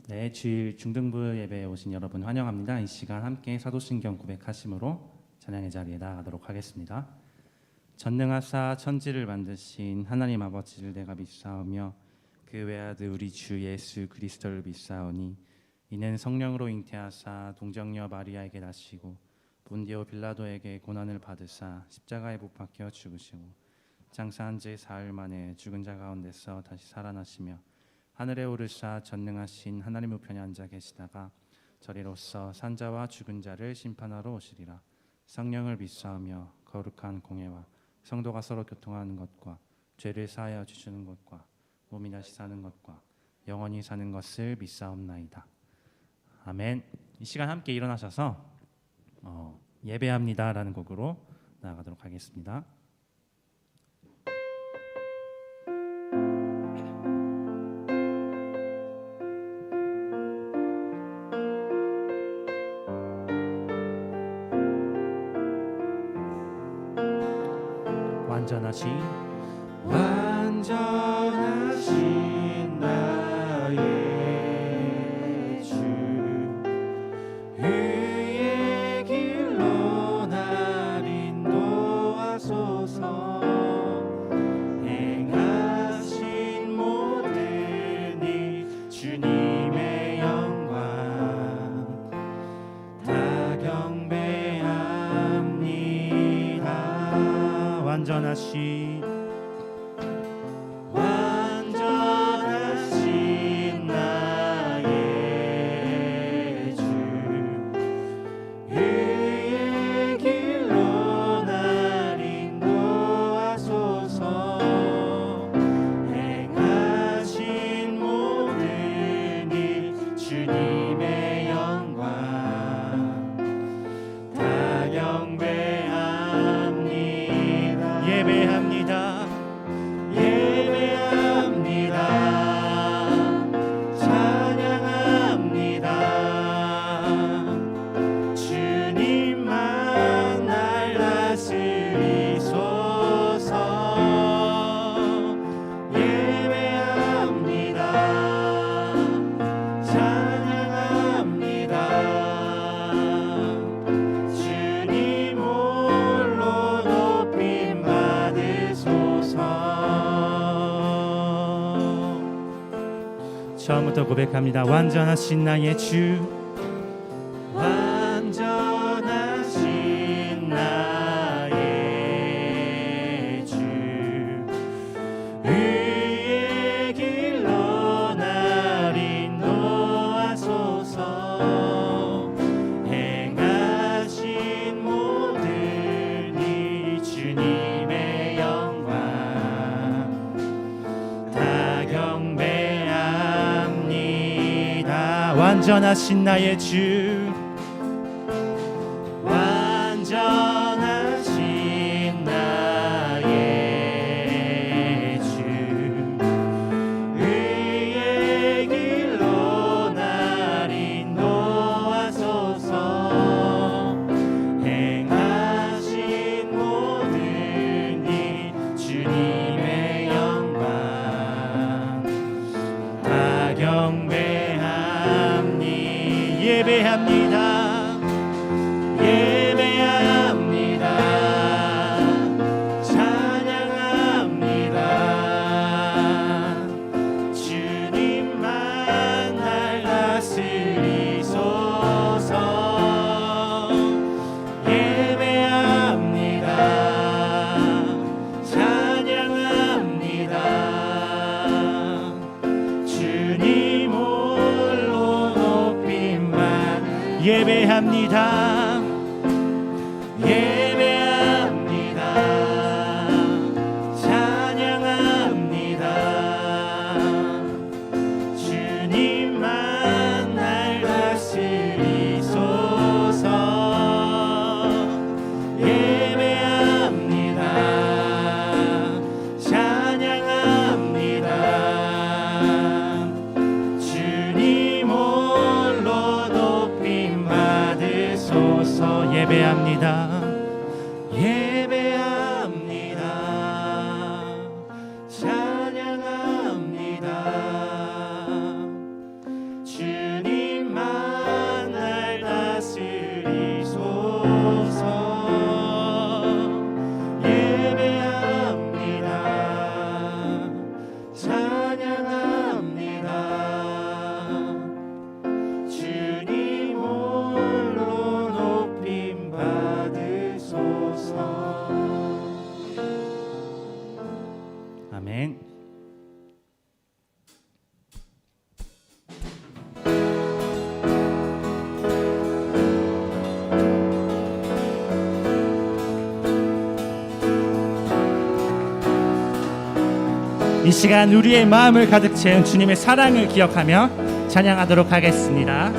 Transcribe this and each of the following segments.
네, 주일 중등부 예배에 오신 여러분 환영합니다. 이 시간 함께 사도신경 고백하심으로 찬양의 자리에 나아가도록 하겠습니다. 전능하사 천지를 만드신 하나님 아버지를 내가 믿사오며 그 외아들 우리 주 예수 그리스도를 믿사오니 이는 성령으로 잉태하사 동정녀 마리아에게 나시고 본디오 빌라도에게 고난을 받으사 십자가에 못 박혀 죽으시고 장사한 지 사흘 만에 죽은 자 가운데서 다시 살아나시며 하늘에 오르사 전능하신 하나님 우편에 앉아 계시다가 저리로서 산자와 죽은 자를 심판하러 오시리라. 성령을 믿사오며 거룩한 공회와 성도가 서로 교통하는 것과 죄를 사하여 주시는 것과 몸이 다시 사는 것과 영원히 사는 것을 믿사옵나이다. 아멘. 이 시간 함께 일어나셔서 예배합니다라는 곡으로 나아가도록 하겠습니다. 완전하신 나의 주 의의 길로 날 인도하소서. 행하신 모든 일 주님의 영광 다 경배합니다. 완전하신 나의 주 의의 길로 날 인도하소서. 행하신 모든 일 주님의 영광 다 경배합니다. 예배합니다. 처음부터 고백합니다. 완전하신 나의 주, 완전하신 나의 주 의의 길로 날 인도하소서. 행하신 모든 일 주님의 영광 다 경배. 완전하신 나의 주, 완전하신 나의 주 의의 길로 날 인도하소서. 행하신 모든 일 주님의 영광 다 경배. 예배합니다. 예배합니다. 찬양합니다. 주님만 날 다스리소서. 예배합니다. 찬양합니다. 주님 예배합니다. 예배합니다. 찬양합니다. 주님만 날 다스리소서. 예배합니다. 찬양합니다. 주님 홀로 높임 받으소서. 이 시간 우리의 마음을 가득 채운 주님의 사랑을 기억하며 찬양하도록 하겠습니다.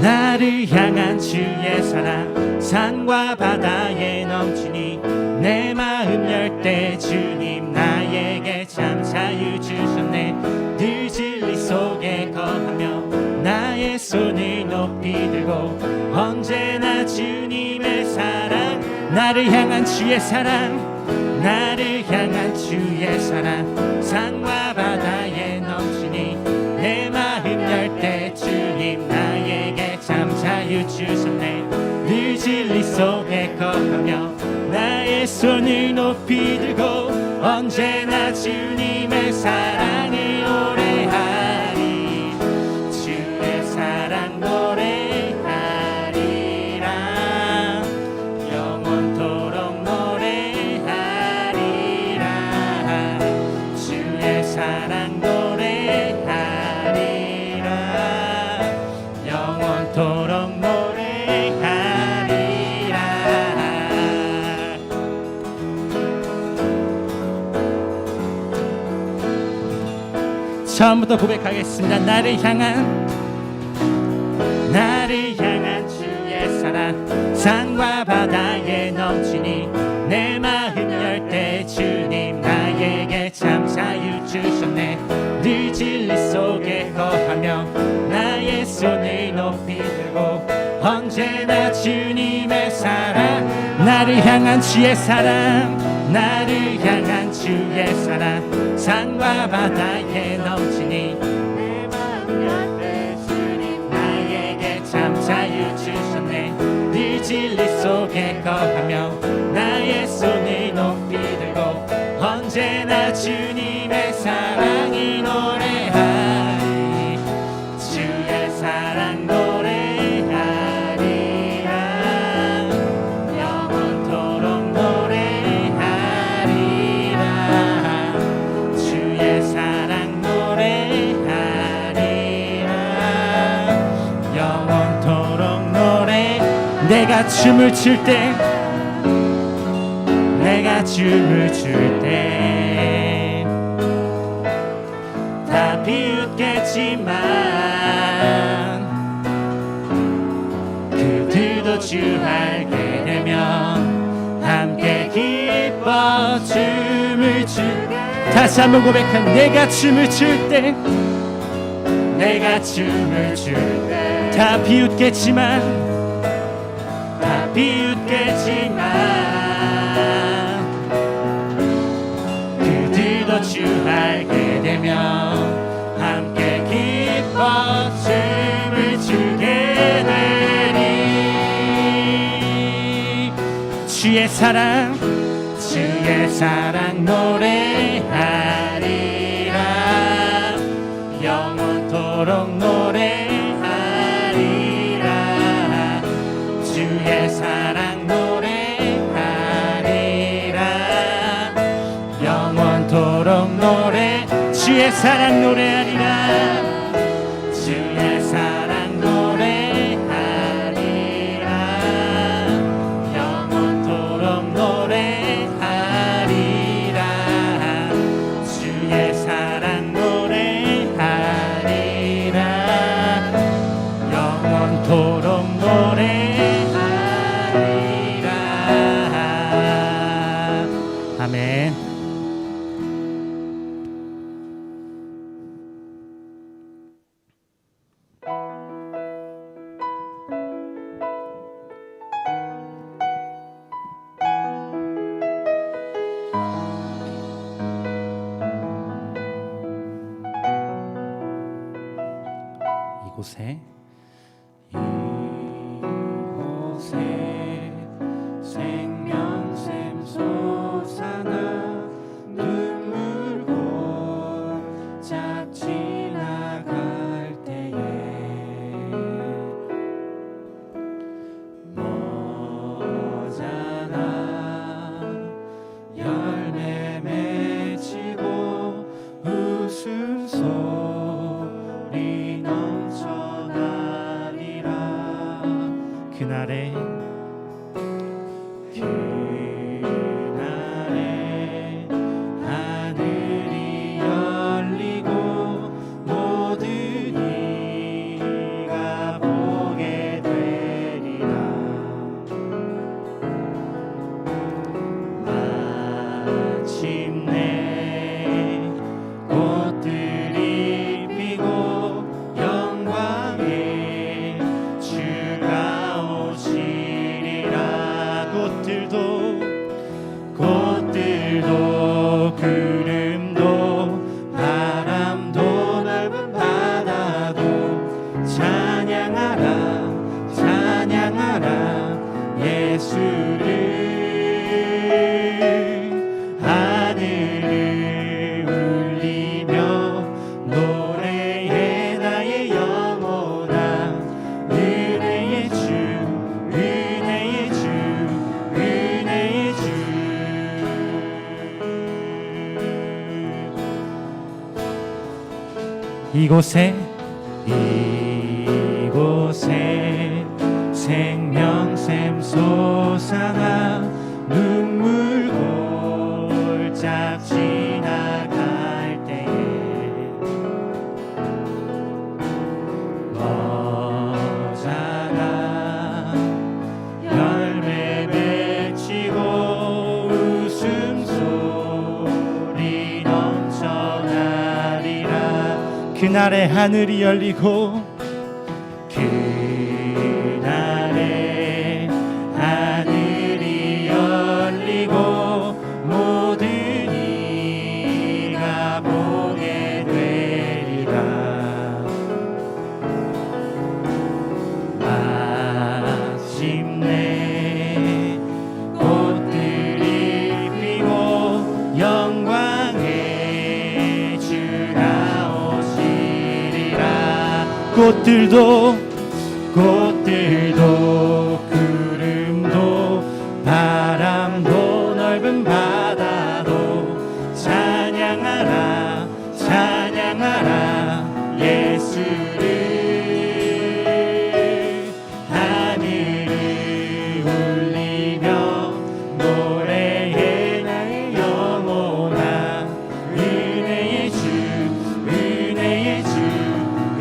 나를 향한 주의 사랑 산과 바다에 넘치니 내 마음 열 때 주님 나에게 참 자유 주셨네. 늘 진리 속에 거하며 나의 손을 높이 들고 언제나 주님의 사랑 나를 향한 주의 사랑 나를 향한 주의 사랑 산과 바다에 넘치니 내 마음 열 때 주님 나에게 참 자유 주셨네. 늘 진리 속에 거하며 나의 손을 높이 들고 언제나 주님의 사랑을 노래하리. 주의 사랑 노래하리라. 영원토록 노래하리라. 주의 사랑 노래하리라. 영원토록 노래하리라. 처음부터 고백하겠습니다. 나를 향한 주의 사랑 산과 바다에 넘치니 내 마음 열 때 주님 나에게 참 자유 주셨네. 늘 진리 속에 거하며 나의 손을 높이 들고 언제나 주님의 사랑 나를 향한 주의 사랑 나를 향한 주의 사랑 산과 바다에 넘치니 내 마음 열 때 주님 나에게 참 자유 주셨네. 늘 진리 속에 거하며 나의 손을 높이 들고 언제나 주님의 사랑이 노래하리. 주의 사랑 노래하리라. 영원토록 노래하리라. 주의 사랑 노래하리라. 영원토록 노래. 내가 춤을 출 때 다 비웃겠지만 그들도 주 알게 되면 함께 기뻐 춤을 출. 다시 한번 고백한 내가 춤을 출 때 다 비웃겠지만 그들도 주 알게 되면 함께 기뻐 춤을 추게 되리. 주의 사랑 노래하리라. 영원토록 노래하리라. 주의 사랑 노래하리라. 영원토록 노래. 주의 사랑 노래하리라. 주의 사랑 노래하리라. 영원토록 노래하리라. 주의 사랑 노래하리라. 영원토록 노래하리라. 아멘. 이곳에 생명샘 솟아나 눈물 골짝 지나갈 때에 모자라 열매 맺히고 웃음소리 넘쳐나리라. 그날에 이곳에 생명샘 솟아나 눈물 골짝 지나갈 때에 머자가 열매 맺히고 웃음소리 넘쳐나리라. 그날에 하늘이 열리고 그날에 하늘이 열리고 모든 이가 보게 되리라. 마침내 꽃들이 피고 영광의 주 나오시리라. 꽃들도 구름도 바람도 넓은 바다도 찬양하라 찬양하라 예수를. 하늘을 울리며 노래해 나의 영혼아. 은혜의 주 은혜의 주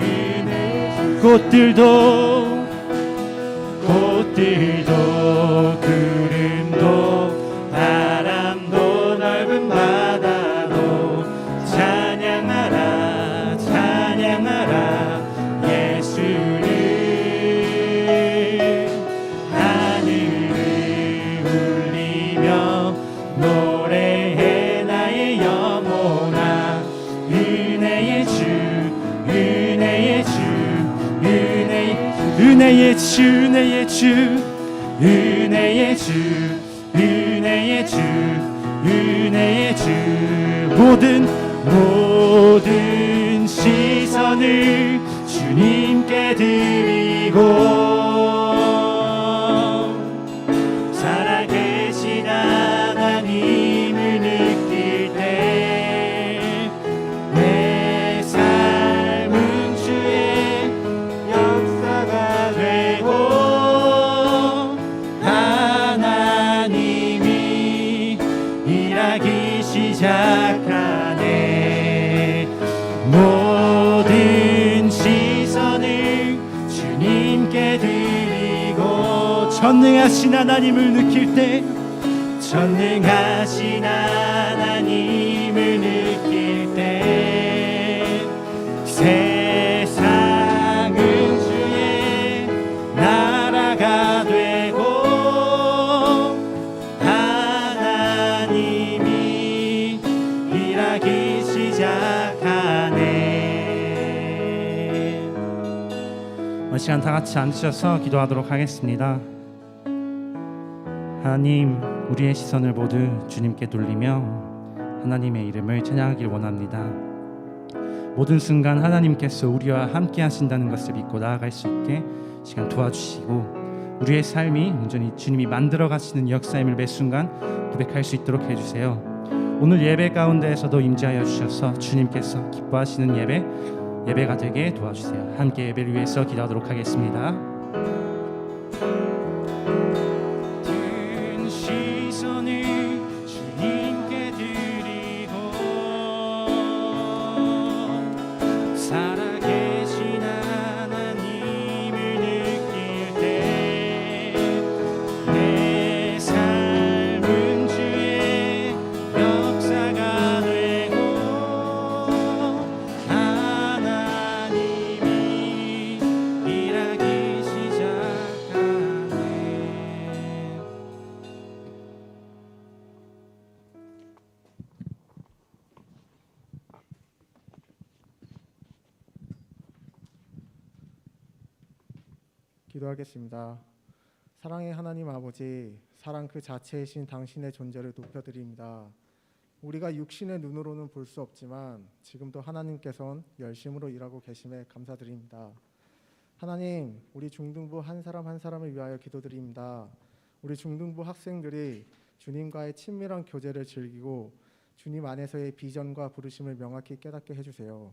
은혜의 주. 꽃들도 구름도 바람도 넓은 바다도 찬양하라 찬양하라 예수를. 하늘을 울리며 노래해 나의 영혼아. 은혜의 주 은혜의 주 은혜의 주 은혜의 주 은혜의 주 은혜의 주 은혜의 주. 모든 시선을 주님께 드리고 살아계신 하나님을 느낄 때 내 삶은 주의 역사가 되고 하나님이 일하기 시작하네. 모든 시선을 주님께 드리고 전능하신 하나님을 느낄 때 전능하신 하나님을 느낄 때 세상은 주의 나라가 되고 하나님이 일하기 시작하네. 이 시간 다 같이 앉으셔서 기도하도록 하겠습니다. 하나님, 우리의 시선을 모두 주님께 돌리며 하나님의 이름을 찬양하길 원합니다. 모든 순간 하나님께서 우리와 함께 하신다는 것을 믿고 나아갈 수 있게 시간 도와주시고 우리의 삶이 온전히 주님이 만들어 가시는 역사임을 매 순간 고백할 수 있도록 해주세요. 오늘 예배 가운데에서도 임재하여 주셔서 주님께서 기뻐하시는 예배가 되게 도와주세요. 함께 예배를 위해서 기도하도록 하겠습니다. 기도하겠습니다. 사랑의 하나님 아버지, 사랑 그 자체이신 당신의 존재를 높여드립니다. 우리가 육신의 눈으로는 볼 수 없지만 지금도 하나님께서는 열심으로 일하고 계심에 감사드립니다. 하나님, 우리 중등부 한 사람 한 사람을 위하여 기도드립니다. 우리 중등부 학생들이 주님과의 친밀한 교제를 즐기고 주님 안에서의 비전과 부르심을 명확히 깨닫게 해주세요.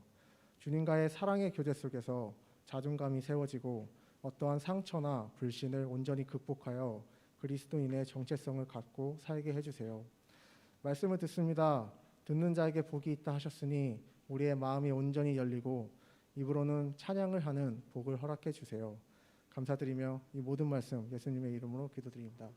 주님과의 사랑의 교제 속에서 자존감이 세워지고 어떠한 상처나 불신을 온전히 극복하여 그리스도인의 정체성을 갖고 살게 해주세요. 말씀을 듣습니다. 듣는 자에게 복이 있다 하셨으니 우리의 마음이 온전히 열리고 입으로는 찬양을 하는 복을 허락해 주세요. 감사드리며 이 모든 말씀 예수님의 이름으로 기도드립니다.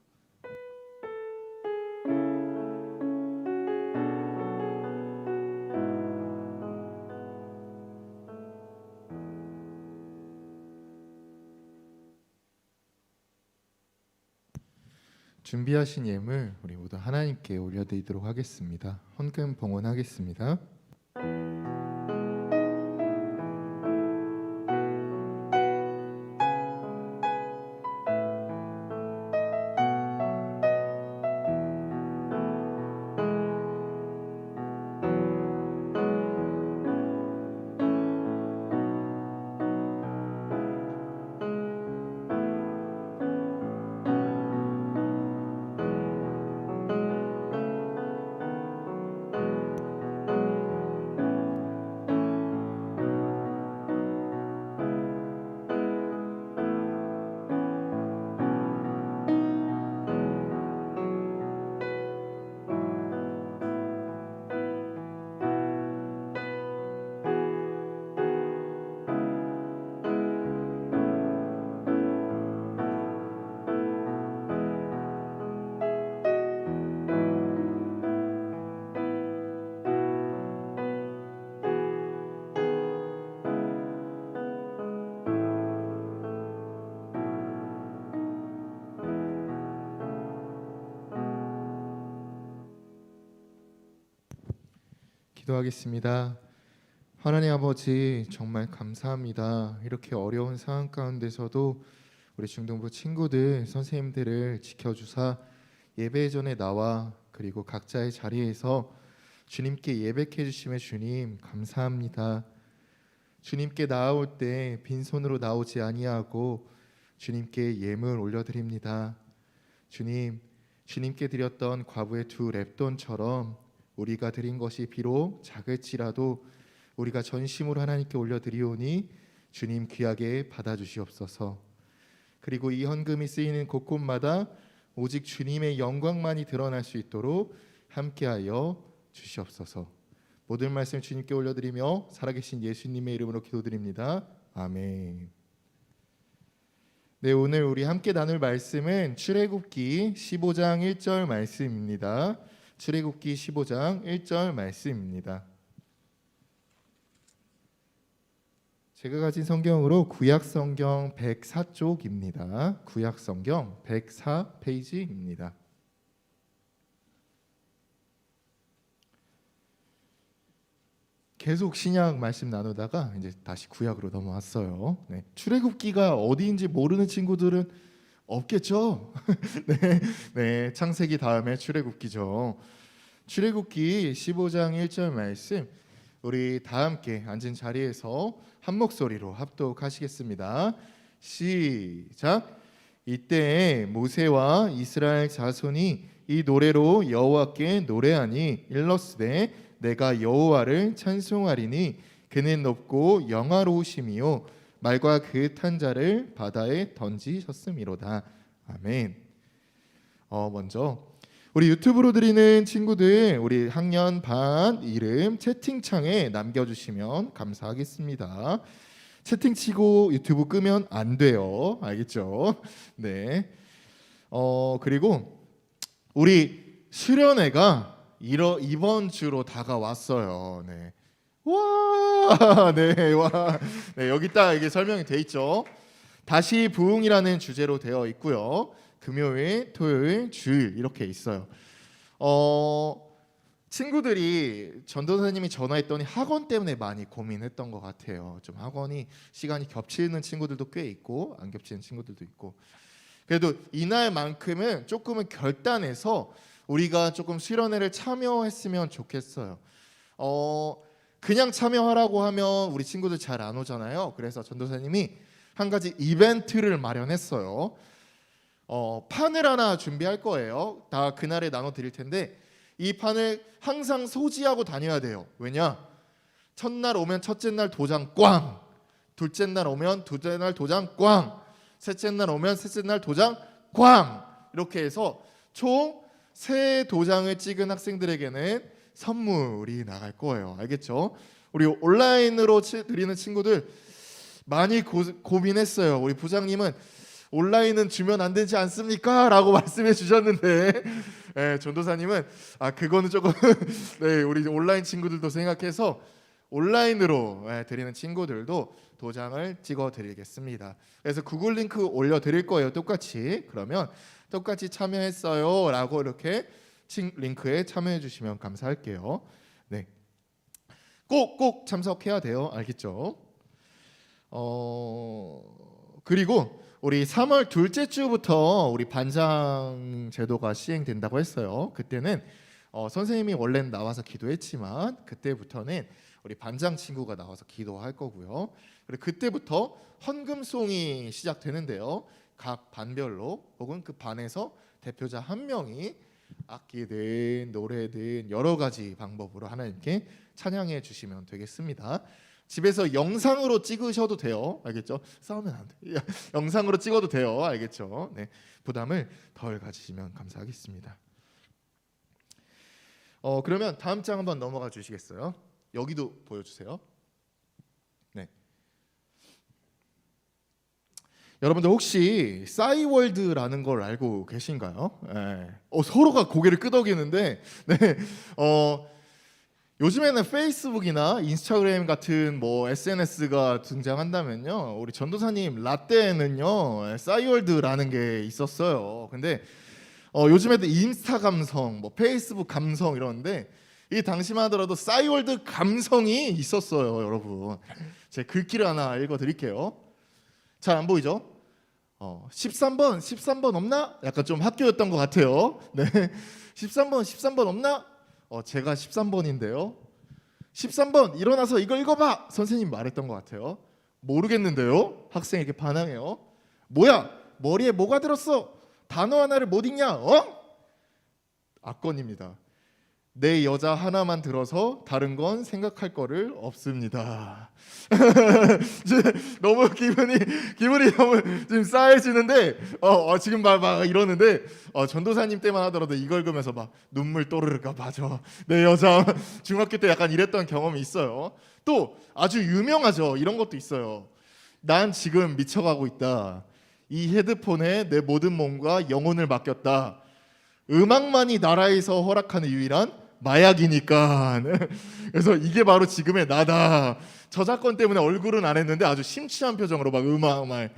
준비하신 예물 우리 모두 하나님께 올려드리도록 하겠습니다. 헌금 봉헌하겠습니다. 기도하겠습니다. 하나님 아버지 정말 감사합니다. 이렇게 어려운 상황 가운데서도 우리 중등부 친구들, 선생님들을 지켜주사 예배 전에 나와 그리고 각자의 자리에서 주님께 예배해 주심에 주님 감사합니다. 주님께 나아올 때 빈손으로 나오지 아니하고 주님께 예물 올려드립니다. 주님, 주님께 드렸던 과부의 2 렙돈처럼 우리가 드린 것이 비록 작을지라도 우리가 전심으로 하나님께 올려드리오니 주님 귀하게 받아주시옵소서. 그리고 이 헌금이 쓰이는 곳곳마다 오직 주님의 영광만이 드러날 수 있도록 함께하여 주시옵소서. 모든 말씀 주님께 올려드리며 살아계신 예수님의 이름으로 기도드립니다. 아멘. 네, 오늘 우리 함께 나눌 말씀은 출애굽기 15장 1절 말씀입니다. 출애굽기 15장 1절 말씀입니다. 제가 가진 성경으로 구약성경 104쪽입니다. 구약성경 104페이지입니다. 계속 신약 말씀 나누다가 이제 다시 구약으로 넘어왔어요. 네, 출애굽기가 어디인지 모르는 친구들은 없겠죠. 네, 창세기 다음에 출애굽기죠. 출애굽기 15장 1절 말씀 우리 다 함께 앉은 자리에서 한 목소리로 합독하시겠습니다. 시작. 이때에 모세와 이스라엘 자손이 이 노래로 여호와께 노래하니 일러스되 내가 여호와를 찬송하리니 그는 높고 영화로우심이요 말과 그 탄 자를 바다에 던지셨음이로다. 아멘. 먼저 우리 유튜브로 드리는 친구들 우리 학년 반 이름 채팅창에 남겨주시면 감사하겠습니다. 채팅 치고 유튜브 끄면 안 돼요. 알겠죠? 네. 그리고 우리 수련회가 이번 주로 다가왔어요. 네. 와, 네, 와, 네, 여기 딱 이게 설명이 돼 있죠. 다시 부흥이라는 주제로 되어 있고요. 금요일, 토요일, 주일 이렇게 있어요. 친구들이 전도사님이 전화했더니 학원 때문에 많이 고민했던 것 같아요. 좀 학원이 시간이 겹치는 친구들도 꽤 있고 안 겹치는 친구들도 있고. 그래도 이날만큼은 조금은 결단해서 우리가 조금 수련회를 참여했으면 좋겠어요. 그냥 참여하라고 하면 우리 친구들 잘 안 오잖아요. 그래서 전도사님이 한 가지 이벤트를 마련했어요. 판을 하나 준비할 거예요. 다 그날에 나눠 드릴 텐데 이 판을 항상 소지하고 다녀야 돼요. 왜냐? 첫날 오면 첫째 날 도장 꽝, 둘째 날 오면 둘째 날 도장 꽝, 셋째 날 오면 셋째 날 도장 꽝. 이렇게 해서 총 3도장을 찍은 학생들에게는 선물이 나갈 거예요. 알겠죠? 우리 온라인으로 드리는 친구들 많이 고민했어요. 우리 부장님은 온라인은 주면 안 되지 않습니까? 라고 말씀해 주셨는데 네, 전도사님은 그거는 조금 네, 우리 온라인 친구들도 생각해서 온라인으로 드리는 친구들도 도장을 찍어 드리겠습니다. 그래서 구글 링크 올려 드릴 거예요. 똑같이. 그러면 똑같이 참여했어요 라고 이렇게 링크에 참여해 주시면 감사할게요. 네, 꼭 참석해야 돼요. 알겠죠? 그리고 우리 3월 둘째 주부터 우리 반장 제도가 시행된다고 했어요. 그때는 선생님이 원래는 나와서 기도했지만 그때부터는 우리 반장 친구가 나와서 기도할 거고요. 그리고 그때부터 헌금송이 시작되는데요. 각 반별로 혹은 그 반에서 대표자 한 명이 악기든 노래든 여러 가지 방법으로 하나님께 찬양해 주시면 되겠습니다. 집에서 영상으로 찍으셔도 돼요. 알겠죠? 싸우면 안 돼. 영상으로 찍어도 돼요. 알겠죠? 네, 부담을 덜 가지시면 감사하겠습니다. 그러면 다음 장 한번 넘어가 주시겠어요? 여기도 보여주세요. 네. 여러분들 혹시 싸이월드라는 걸 알고 계신가요? 네. 서로가 고개를 끄덕이는데, 네. 요즘에는 페이스북이나 인스타그램 같은 뭐 SNS가 등장한다면요, 우리 전도사님 라떼에는요 싸이월드라는 게 있었어요. 근데 요즘에도 인스타 감성, 뭐 페이스북 감성 이러는데 이 당시만 하더라도 싸이월드 감성이 있었어요. 여러분, 제 글귀를 하나 읽어드릴게요. 잘 안 보이죠? 13번 없나? 약간 좀 학교였던 것 같아요. 네, 13번 없나? 제가 13번인데요. 13번 일어나서 이거 읽어봐. 선생님 말했던 것 같아요. 모르겠는데요. 학생이 이렇게 반항해요. 뭐야? 머리에 뭐가 들었어? 단어 하나를 못 읽냐? 악건입니다. 내 여자 하나만 들어서 다른 건 생각할 거를 없습니다. 너무 기분이 너무 지금 싸해지는데 지금 막 이러는데 전도사님 때만 하더라도 이걸 읽으면서 막 눈물 또르르가 맞아. 내 여자 중학교 때 약간 이랬던 경험이 있어요. 또 아주 유명하죠. 이런 것도 있어요. 난 지금 미쳐가고 있다. 이 헤드폰에 내 모든 몸과 영혼을 맡겼다. 음악만이 나라에서 허락하는 유일한 마약이니까. 그래서 이게 바로 지금의 나다. 저작권 때문에 얼굴은 안 했는데 아주 심취한 표정으로 막 음악만.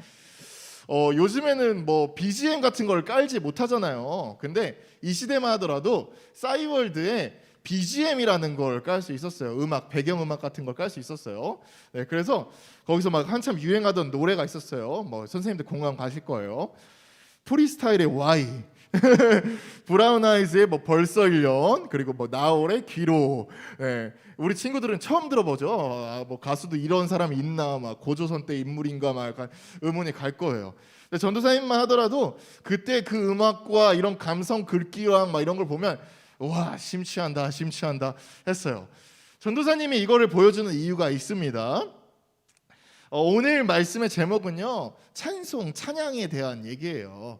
요즘에는 뭐 BGM 같은 걸 깔지 못하잖아요. 근데 이 시대만 하더라도 싸이월드에 BGM이라는 걸 깔 수 있었어요. 음악, 배경음악 같은 걸 깔 수 있었어요. 네, 그래서 거기서 막 한참 유행하던 노래가 있었어요. 뭐 선생님들 공감 가실 거예요. 프리스타일의 Y, 브라운 아이즈의 뭐 벌써 1년, 그리고 뭐 나올의 귀로. 네, 우리 친구들은 처음 들어보죠. 뭐 가수도 이런 사람이 있나, 막 고조선 때 인물인가, 막 약간 의문이 갈 거예요. 근데 전도사님만 하더라도 그때 그 음악과 이런 감성 글귀랑 막 이런 걸 보면 와, 심취한다 했어요. 전도사님이 이거를 보여주는 이유가 있습니다. 오늘 말씀의 제목은요, 찬송, 찬양에 대한 얘기예요.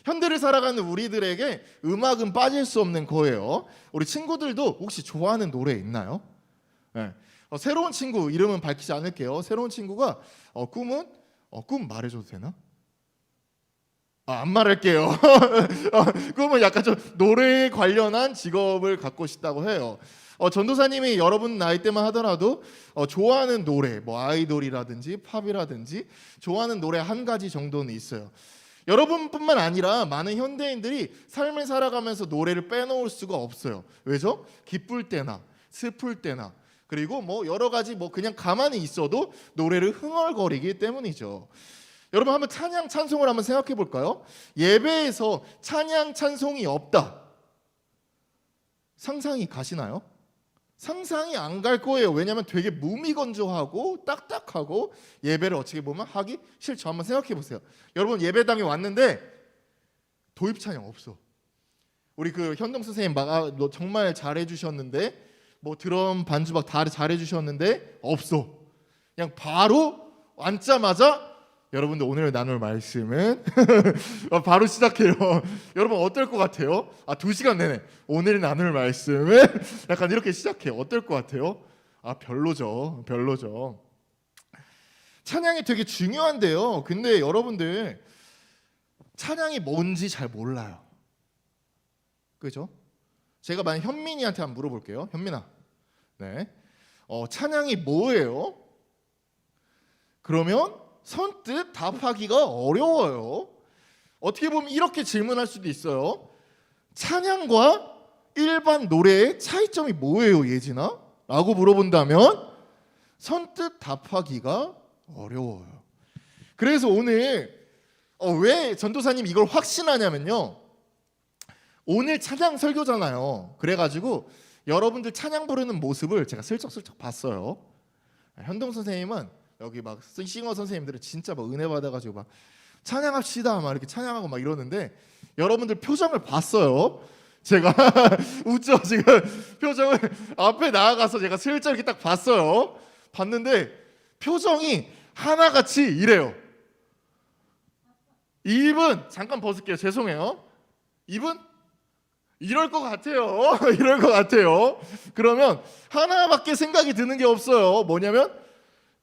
현대를 살아가는 우리들에게 음악은 빠질 수 없는 거예요. 우리 친구들도 혹시 좋아하는 노래 있나요? 네. 새로운 친구 이름은 밝히지 않을게요. 새로운 친구가 꿈 말해줘도 되나? 안 말할게요. 꿈은 약간 좀 노래에 관련한 직업을 갖고 싶다고 해요. 전도사님이 여러분 나이 때만 하더라도 좋아하는 노래, 뭐 아이돌이라든지 팝이라든지 좋아하는 노래 한 가지 정도는 있어요. 여러분뿐만 아니라 많은 현대인들이 삶을 살아가면서 노래를 빼놓을 수가 없어요. 왜죠? 기쁠 때나 슬플 때나, 그리고 뭐 여러 가지 뭐 그냥 가만히 있어도 노래를 흥얼거리기 때문이죠. 여러분 한번 찬양 찬송을 한번 생각해 볼까요? 예배에서 찬양 찬송이 없다. 상상이 가시나요? 상상이 안 갈 거예요. 왜냐하면 되게 무미건조하고 딱딱하고 예배를 어떻게 보면 하기 싫죠. 한번 생각해 보세요. 여러분 예배당에 왔는데 도입 찬양 없어. 우리 그 현동 선생님 너 정말 잘해 주셨는데 뭐 드럼 반주 막 다 잘해 주셨는데 없어. 그냥 바로 앉자마자 여러분들 오늘 나눌 말씀은 바로 시작해요. 여러분 어떨 것 같아요? 2시간 내내 오늘 나눌 말씀은 약간 이렇게 시작해요. 어떨 것 같아요? 별로죠. 찬양이 되게 중요한데요. 근데 여러분들 찬양이 뭔지 잘 몰라요. 그죠? 제가 만약 현민이한테 한번 물어볼게요. 현민아, 네, 찬양이 뭐예요? 그러면 선뜻 답하기가 어려워요. 어떻게 보면 이렇게 질문할 수도 있어요. 찬양과 일반 노래의 차이점이 뭐예요, 예진아? 라고 물어본다면 선뜻 답하기가 어려워요. 그래서 오늘 왜 전도사님 이걸 확신하냐면요, 오늘 찬양 설교잖아요. 그래가지고 여러분들 찬양 부르는 모습을 제가 슬쩍슬쩍 봤어요. 현동 선생님은 여기 막 싱어 선생님들은 진짜 막 은혜 받아가지고 막 찬양합시다 막 이렇게 찬양하고 막 이러는데 여러분들 표정을 봤어요. 제가 웃죠 지금. 표정을 앞에 나아가서 제가 슬쩍 이렇게 딱 봤어요. 봤는데 표정이 하나같이 이래요. 입은 잠깐 벗을게요. 죄송해요. 입은 이럴 것 같아요. 이럴 것 같아요. 그러면 하나밖에 생각이 드는 게 없어요. 뭐냐면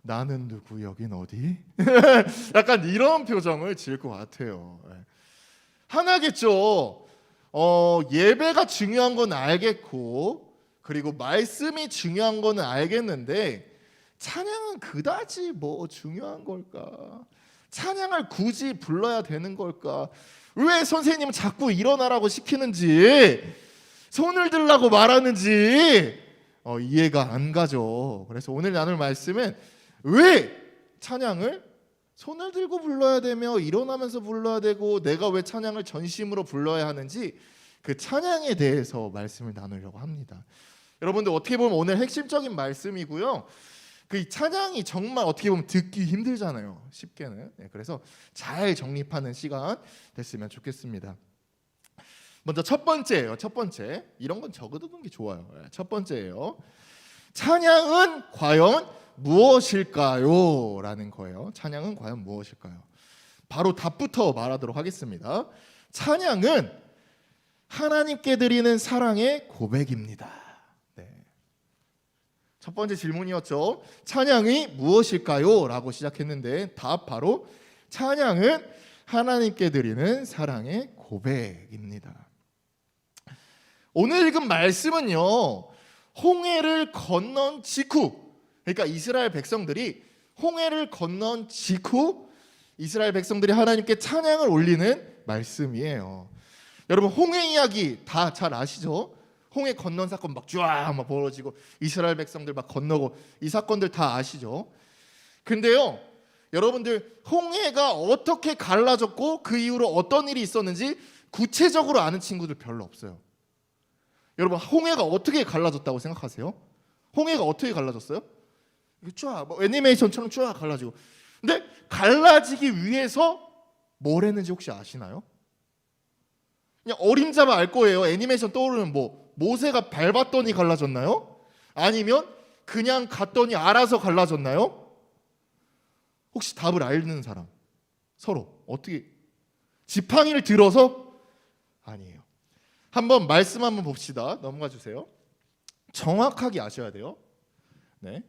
나는 누구 여긴 어디? 약간 이런 표정을 지을 것 같아요. 하나겠죠. 예배가 중요한 건 알겠고 그리고 말씀이 중요한 거는 알겠는데 찬양은 그다지 뭐 중요한 걸까? 찬양을 굳이 불러야 되는 걸까? 왜 선생님은 자꾸 일어나라고 시키는지, 손을 들라고 말하는지 이해가 안 가죠. 그래서 오늘 나눌 말씀은 왜 찬양을 손을 들고 불러야 되며 일어나면서 불러야 되고 내가 왜 찬양을 전심으로 불러야 하는지 그 찬양에 대해서 말씀을 나누려고 합니다. 여러분들 어떻게 보면 오늘 핵심적인 말씀이고요. 그 찬양이 정말 어떻게 보면 듣기 힘들잖아요. 쉽게는. 그래서 잘 정립하는 시간 됐으면 좋겠습니다. 먼저 첫 번째예요. 첫 번째. 이런 건 적어두는 게 좋아요. 첫 번째예요. 찬양은 과연 무엇일까요? 라는 거예요. 찬양은 과연 무엇일까요? 바로 답부터 말하도록 하겠습니다. 찬양은 하나님께 드리는 사랑의 고백입니다. 첫 번째 질문이었죠. 찬양이 무엇일까요? 라고 시작했는데 답 바로 찬양은 하나님께 드리는 사랑의 고백입니다. 오늘 읽은 말씀은요, 홍해를 건넌 직후, 그러니까 이스라엘 백성들이 홍해를 건넌 직후 이스라엘 백성들이 하나님께 찬양을 올리는 말씀이에요. 여러분 홍해 이야기 다 잘 아시죠? 홍해 건넌 사건 막 쫙 막 벌어지고 이스라엘 백성들 막 건너고 이 사건들 다 아시죠? 근데요, 여러분들 홍해가 어떻게 갈라졌고 그 이후로 어떤 일이 있었는지 구체적으로 아는 친구들 별로 없어요. 여러분 홍해가 어떻게 갈라졌다고 생각하세요? 홍해가 어떻게 갈라졌어요? 쫙 뭐 애니메이션처럼 쫙 갈라지고. 근데 갈라지기 위해서 뭘 했는지 혹시 아시나요? 그냥 어림잡아 알 거예요. 애니메이션 떠오르면 뭐 모세가 밟았더니 갈라졌나요? 아니면 그냥 갔더니 알아서 갈라졌나요? 혹시 답을 아는 사람? 서로 어떻게? 지팡이를 들어서? 아니에요. 한번 말씀 한번 봅시다. 넘어가 주세요. 정확하게 아셔야 돼요. 네.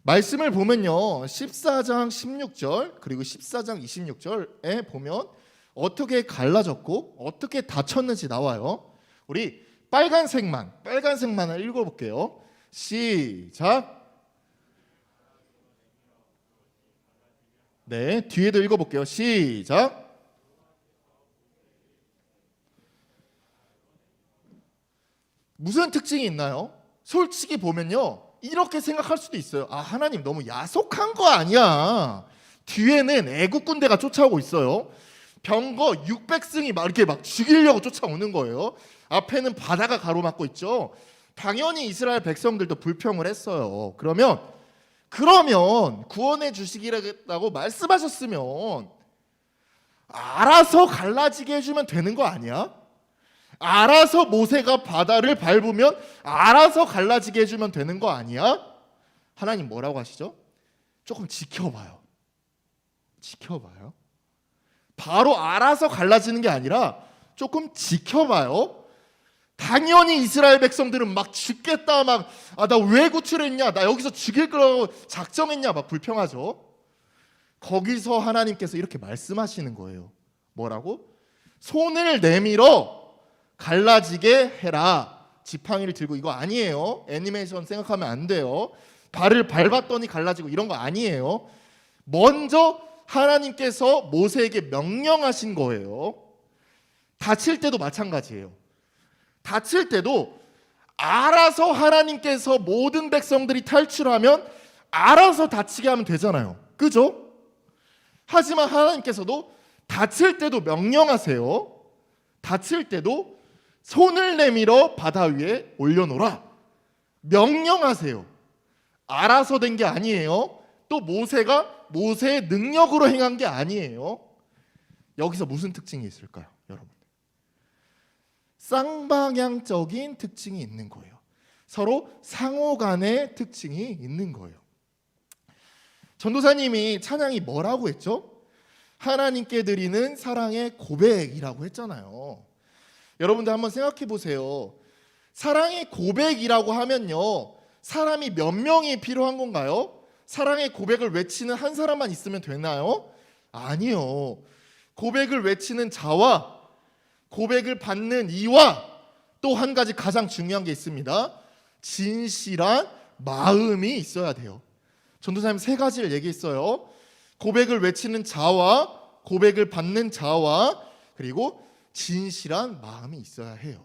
말씀을 보면요, 14장 16절 그리고 14장 26절에 보면 어떻게 갈라졌고 어떻게 다쳤는지 나와요. 우리 빨간색만을 읽어볼게요. 시작. 네, 뒤에도 읽어볼게요. 시작. 무슨 특징이 있나요? 솔직히 보면요, 이렇게 생각할 수도 있어요. 하나님 너무 야속한 거 아니야? 뒤에는 애국 군대가 쫓아오고 있어요. 병거 600승이 막 이렇게 막 죽이려고 쫓아오는 거예요. 앞에는 바다가 가로막고 있죠. 당연히 이스라엘 백성들도 불평을 했어요. 그러면 구원해 주시기라고 말씀하셨으면 알아서 갈라지게 해주면 되는 거 아니야? 알아서 모세가 바다를 밟으면 알아서 갈라지게 해주면 되는 거 아니야? 하나님 뭐라고 하시죠? 조금 지켜봐요. 지켜봐요. 바로 알아서 갈라지는 게 아니라 조금 지켜봐요. 당연히 이스라엘 백성들은 막 죽겠다, 막 나 왜 구출했냐, 나 여기서 죽일 거라고 작정했냐, 막 불평하죠. 거기서 하나님께서 이렇게 말씀하시는 거예요. 뭐라고? 손을 내밀어 갈라지게 해라. 지팡이를 들고, 이거 아니에요. 애니메이션 생각하면 안 돼요. 발을 밟았더니 갈라지고 이런 거 아니에요. 먼저 하나님께서 모세에게 명령하신 거예요. 다칠 때도 마찬가지예요. 다칠 때도 알아서 하나님께서 모든 백성들이 탈출하면 알아서 다치게 하면 되잖아요. 그죠? 하지만 하나님께서도 다칠 때도 명령하세요. 다칠 때도 손을 내밀어 바다 위에 올려놓으라. 명령하세요. 알아서 된 게 아니에요. 또 모세가 모세의 능력으로 행한 게 아니에요. 여기서 무슨 특징이 있을까요, 여러분? 쌍방향적인 특징이 있는 거예요. 서로 상호 간의 특징이 있는 거예요. 전도사님이 찬양이 뭐라고 했죠? 하나님께 드리는 사랑의 고백이라고 했잖아요. 여러분들 한번 생각해 보세요. 사랑의 고백이라고 하면요, 사람이 몇 명이 필요한 건가요? 사랑의 고백을 외치는 한 사람만 있으면 되나요? 아니요. 고백을 외치는 자와 고백을 받는 이와 또 한 가지 가장 중요한 게 있습니다. 진실한 마음이 있어야 돼요. 전도사님 세 가지를 얘기했어요. 고백을 외치는 자와 고백을 받는 자와 그리고 진실한 마음이 있어야 해요.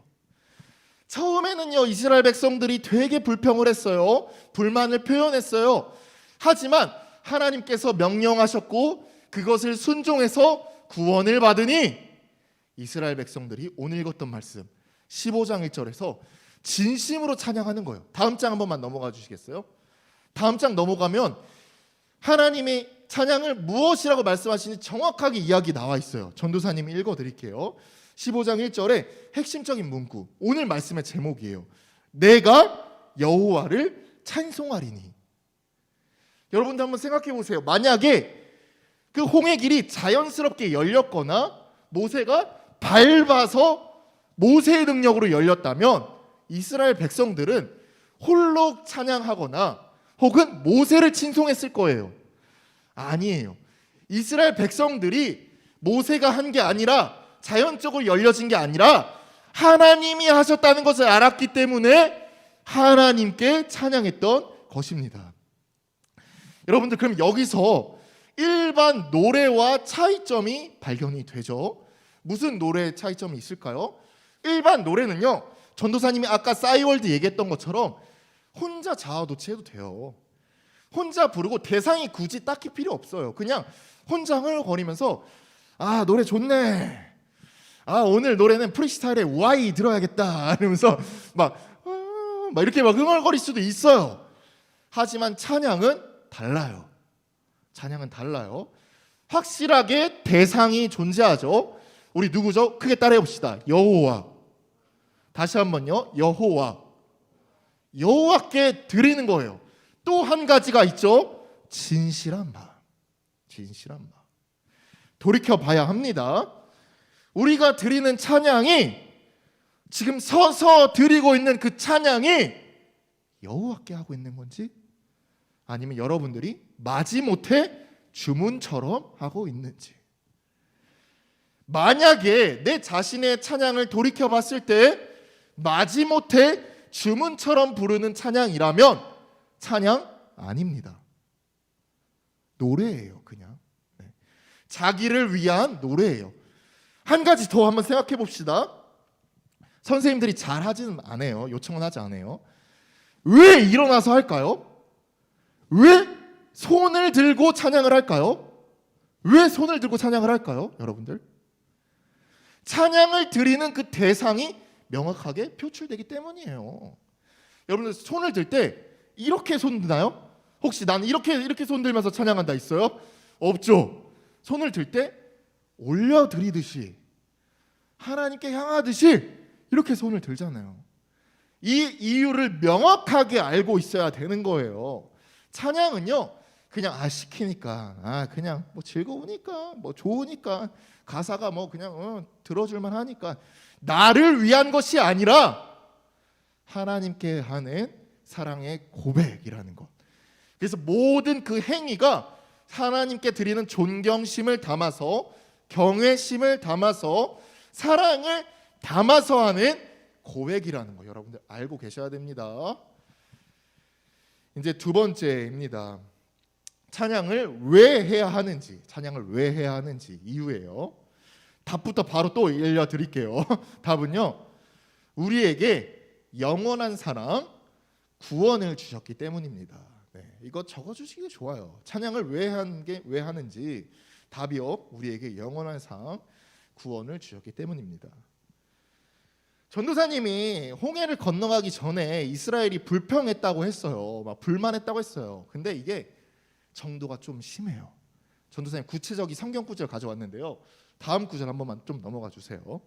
처음에는요, 이스라엘 백성들이 되게 불평을 했어요. 불만을 표현했어요. 하지만 하나님께서 명령하셨고 그것을 순종해서 구원을 받으니 이스라엘 백성들이 오늘 읽었던 말씀 15장 1절에서 진심으로 찬양하는 거예요. 다음 장 한 번만 넘어가 주시겠어요? 다음 장 넘어가면 하나님이 찬양을 무엇이라고 말씀하시는지 정확하게 이야기 나와 있어요. 전도사님이 읽어드릴게요. 15장 1절에 핵심적인 문구, 오늘 말씀의 제목이에요. 내가 여호와를 찬송하리니. 여러분들 한번 생각해 보세요. 만약에 그 홍해 길이 자연스럽게 열렸거나 모세가 밟아서 모세의 능력으로 열렸다면 이스라엘 백성들은 홀로 찬양하거나 혹은 모세를 칭송했을 거예요. 아니에요. 이스라엘 백성들이 모세가 한 게 아니라 자연적으로 열려진 게 아니라 하나님이 하셨다는 것을 알았기 때문에 하나님께 찬양했던 것입니다. 여러분들, 그럼 여기서 일반 노래와 차이점이 발견이 되죠. 무슨 노래의 차이점이 있을까요? 일반 노래는요, 전도사님이 아까 싸이월드 얘기했던 것처럼 혼자 자아도취해도 돼요. 혼자 부르고 대상이 굳이 딱히 필요 없어요. 그냥 혼자 흥얼거리면서 노래 좋네, 오늘 노래는 프리스타일에 Y 들어야겠다 이러면서 막 이렇게 막 흥얼거릴 수도 있어요. 하지만 찬양은 달라요. 찬양은 달라요. 확실하게 대상이 존재하죠. 우리 누구죠? 크게 따라해 봅시다. 여호와. 다시 한번요. 여호와. 여호와께 드리는 거예요. 또 한 가지가 있죠. 진실한 마음. 진실한 마음. 돌이켜 봐야 합니다. 우리가 드리는 찬양이, 지금 서서 드리고 있는 그 찬양이 여호와께 하고 있는 건지, 아니면 여러분들이 마지못해 주문처럼 하고 있는지. 만약에 내 자신의 찬양을 돌이켜 봤을 때 마지못해 주문처럼 부르는 찬양이라면 찬양 아닙니다. 노래예요, 그냥. 자기를 위한 노래예요. 한 가지 더 한번 생각해 봅시다. 선생님들이 잘 하지는 않아요. 요청은 하지 않아요. 왜 일어나서 할까요? 왜 손을 들고 찬양을 할까요? 왜 손을 들고 찬양을 할까요, 여러분들? 찬양을 드리는 그 대상이 명확하게 표출되기 때문이에요. 여러분들 손을 들 때 이렇게 손 드나요? 혹시 나는 이렇게 손 들면서 찬양한다 있어요? 없죠. 손을 들 때 올려 드리듯이 하나님께 향하듯이 이렇게 손을 들잖아요. 이 이유를 명확하게 알고 있어야 되는 거예요. 찬양은요, 그냥 시키니까, 그냥 뭐 즐거우니까, 뭐 좋으니까, 가사가 뭐 그냥 들어줄만 하니까, 나를 위한 것이 아니라 하나님께 하는 사랑의 고백이라는 것. 그래서 모든 그 행위가 하나님께 드리는 존경심을 담아서, 경외심을 담아서, 사랑을 담아서 하는 고백이라는 거 여러분들 알고 계셔야 됩니다. 이제 두 번째입니다. 찬양을 왜 해야 하는지, 이유예요. 답부터 바로 또 알려드릴게요. 답은요, 우리에게 영원한 사랑, 구원을 주셨기 때문입니다. 네, 이거 적어주시기 좋아요. 찬양을 왜 하는지 답이요, 우리에게 영원한 사랑, 구원을 주셨기 때문입니다. 전도사님이 홍해를 건너가기 전에 이스라엘이 불평했다고 했어요. 막 불만했다고 했어요. 근데 이게 정도가 좀 심해요. 전도사님 구체적인 성경 구절 가져왔는데요. 다음 구절 한 번만 좀 넘어가 주세요.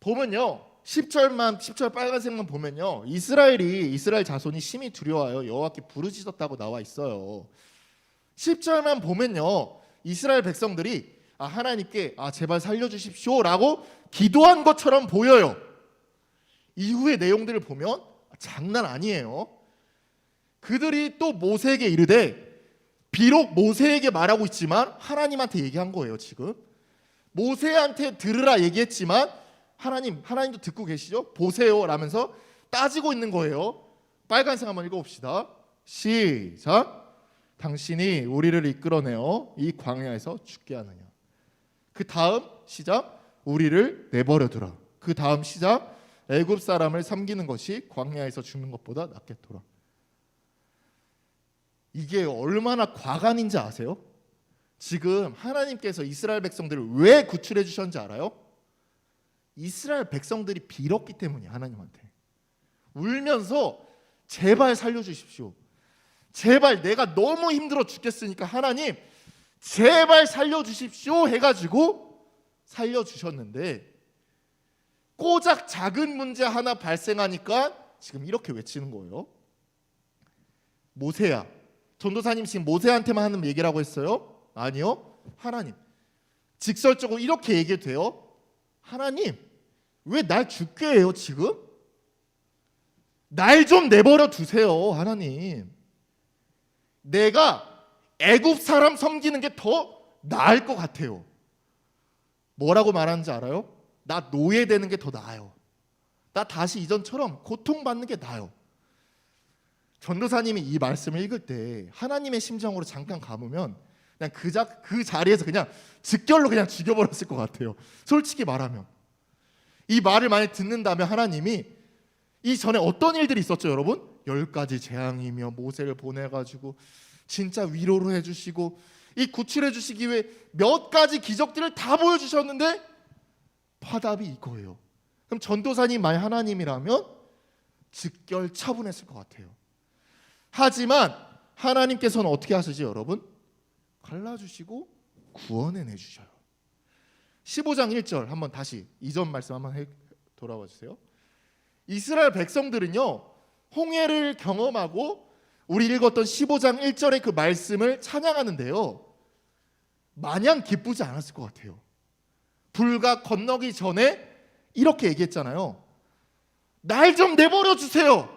보면요, 10절 빨간색만 보면요, 이스라엘 자손이 심히 두려워하여 여호와께 부르짖었다고 나와 있어요. 10절만 보면요, 이스라엘 백성들이 하나님께 제발 살려주십시오라고 기도한 것처럼 보여요. 이후의 내용들을 보면 장난 아니에요. 그들이 또 모세에게 이르되, 비록 모세에게 말하고 있지만 하나님한테 얘기한 거예요. 지금 모세한테 들으라 얘기했지만 하나님도 듣고 계시죠? 보세요 라면서 따지고 있는 거예요. 빨간색 한번 읽어봅시다. 시작. 당신이 우리를 이끌어내어 이 광야에서 죽게 하느냐. 그 다음 시작. 우리를 내버려 두라. 그 다음 시작. 애굽 사람을 섬기는 것이 광야에서 죽는 것보다 낫겠더라. 이게 얼마나 과간인지 아세요? 지금 하나님께서 이스라엘 백성들을 왜 구출해 주셨는지 알아요? 이스라엘 백성들이 빌었기 때문이에요. 하나님한테 울면서 제발 살려주십시오, 제발 내가 너무 힘들어 죽겠으니까 하나님 제발 살려주십시오 해가지고 살려주셨는데, 고작 작은 문제 하나 발생하니까 지금 이렇게 외치는 거예요. 모세야, 전도사님 지금 모세한테만 하는 얘기라고 했어요? 아니요, 하나님. 직설적으로 이렇게 얘기해도 돼요. 하나님, 왜 날 죽게 해요 지금? 날 좀 내버려 두세요 하나님. 내가 애굽 사람 섬기는 게 더 나을 것 같아요. 뭐라고 말하는지 알아요? 나 노예되는 게 더 나아요. 나 다시 이전처럼 고통받는 게 나아요. 전도사님이 이 말씀을 읽을 때 하나님의 심정으로 잠깐 가보면 그냥 그 자리에서 그냥 즉결로 그냥 죽여버렸을 것 같아요. 솔직히 말하면. 이 말을 많이 듣는다면 하나님이 이전에 어떤 일들이 있었죠 여러분? 10가지 재앙이며 모세를 보내가지고 진짜 위로를 해주시고 이 구출해 주시기 위해 몇 가지 기적들을 다 보여주셨는데 화답이 이거예요. 그럼 전도사님 만약 하나님이라면 즉결 처분했을 것 같아요. 하지만 하나님께서는 어떻게 하시지 여러분? 갈라주시고 구원해 내주셔요. 15장 1절 한번 다시 이전 말씀 한번 돌아와 주세요. 이스라엘 백성들은요, 홍해를 경험하고 우리 읽었던 15장 1절의 그 말씀을 찬양하는데요, 마냥 기쁘지 않았을 것 같아요. 불과 건너기 전에 이렇게 얘기했잖아요. 날 좀 내버려 주세요.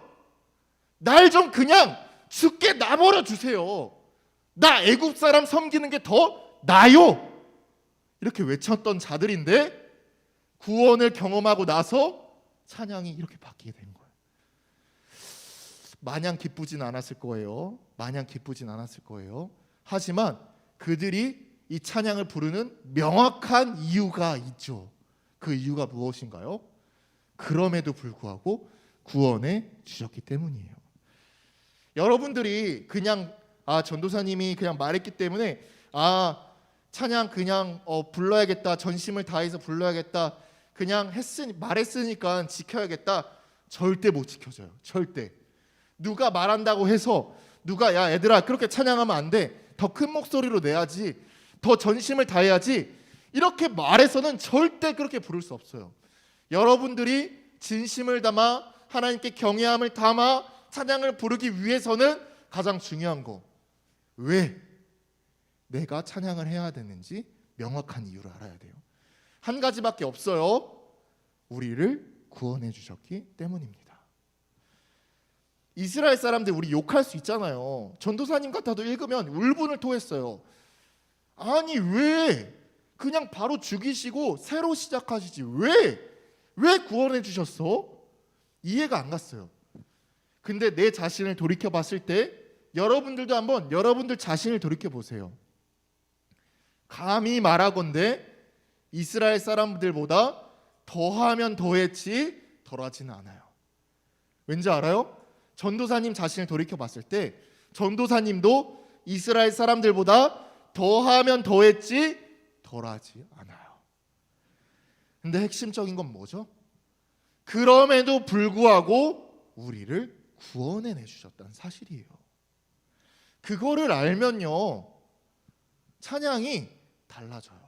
날 좀 그냥 죽게 놔버려 주세요. 나 애굽 사람 섬기는 게 더 나요. 이렇게 외쳤던 자들인데 구원을 경험하고 나서 찬양이 이렇게 바뀌게 된 거예요. 마냥 기쁘진 않았을 거예요. 마냥 기쁘진 않았을 거예요. 하지만 그들이 이 찬양을 부르는 명확한 이유가 있죠. 그 이유가 무엇인가요? 그럼에도 불구하고 구원해 주셨기 때문이에요. 여러분들이 그냥 전도사님이 그냥 말했기 때문에 찬양 그냥 불러야겠다, 전심을 다해서 불러야겠다, 그냥 말했으니까 지켜야겠다, 절대 못 지켜져요. 절대. 누가 말한다고 해서 누가 야 얘들아 그렇게 찬양하면 안 돼, 더 큰 목소리로 내야지, 더 전심을 다해야지, 이렇게 말해서는 절대 그렇게 부를 수 없어요. 여러분들이 진심을 담아 하나님께 경외함을 담아 찬양을 부르기 위해서는 가장 중요한 거, 왜 내가 찬양을 해야 되는지 명확한 이유를 알아야 돼요. 한 가지밖에 없어요. 우리를 구원해 주셨기 때문입니다. 이스라엘 사람들 우리 욕할 수 있잖아요. 전도사님 같아도 읽으면 울분을 토했어요. 아니 왜 그냥 바로 죽이시고 새로 시작하시지, 왜 구원해 주셨어? 이해가 안 갔어요. 근데 내 자신을 돌이켜 봤을 때 여러분들도 한번 여러분들 자신을 돌이켜 보세요. 감히 말하건대 이스라엘 사람들보다 더하면 더했지 덜하지는 않아요. 왠지 알아요? 전도사님 자신을 돌이켜 봤을 때 전도사님도 이스라엘 사람들보다 더하면 더했지 덜하지 않아요. 근데 핵심적인 건 뭐죠? 그럼에도 불구하고 우리를 구원해 내주셨다는 사실이에요. 그거를 알면요, 찬양이 달라져요.